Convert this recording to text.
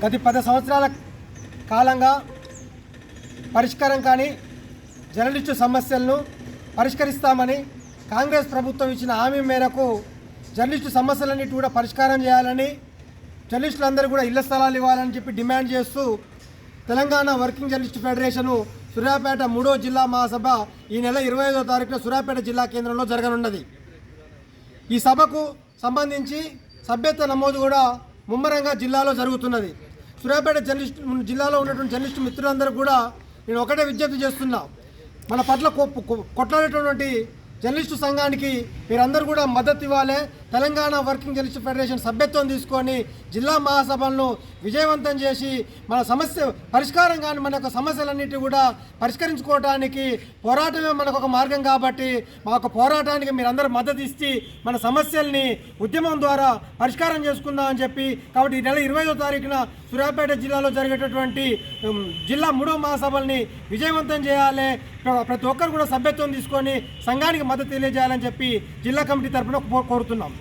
గత 10 సంవత్సరాల కాలంగా పరిష్కారం కానీ జర్నలిస్టు సమస్యలను పరిష్కరిస్తామని కాంగ్రెస్ ప్రభుత్వం ఇచ్చిన హామీ మేరకు జర్నలిస్టు సమస్యలన్నిటి కూడా పరిష్కారం చేయాలని, జర్నలిస్టులందరూ కూడా ఇళ్ల స్థలాలు ఇవ్వాలని చెప్పి డిమాండ్ చేస్తూ Telangana working journalist federation Suryapet 3వ జిల్లా మహాసభ ఈ నెల 25వ తారీఖున సూర్యాపేట జిల్లా కేంద్రంలో జరగనున్నది. ఈ సభకు సంబంధించి సభ్యత్వ నమోదు కూడా ముమ్మరంగా జిల్లాలో జరుగుతున్నది. సూర్యాపేట జిల్లాలో ఉన్నటువంటి జర్నలిస్టు మిత్రులందరూ కూడా నేను ఒకటే విజ్ఞప్తి చేస్తున్నా, మన పట్ల కొట్లాడేటటువంటి జర్నలిస్టు సంఘానికి మీరందరూ కూడా మద్దతు ఇవ్వాలి. తెలంగాణ వర్కింగ్ జర్నలిస్టు ఫెడరేషన్ సభ్యత్వం తీసుకొని జిల్లా మహాసభలను విజయవంతం చేసి మన సమస్య పరిష్కారం కానీ మన యొక్క సమస్యలన్నిటి కూడా పరిష్కరించుకోవడానికి పోరాటమే మనకు ఒక మార్గం కాబట్టి మా యొక్క పోరాటానికి మీరందరూ మద్దతు ఇచ్చి మన సమస్యల్ని ఉద్యమం ద్వారా పరిష్కారం చేసుకుందామని చెప్పి, కాబట్టి ఈ నెల 25వ తారీఖున సూర్యాపేట జిల్లాలో జరిగేటటువంటి జిల్లా 3వ మహాసభల్ని విజయవంతం చేయాలి. ప్రతి ఒక్కరు కూడా సభ్యత్వం తీసుకొని సంఘానికి మద్దతు తెలియజేయాలని చెప్పి జిల్లా కమిటీ తరఫున కోరుతున్నాం.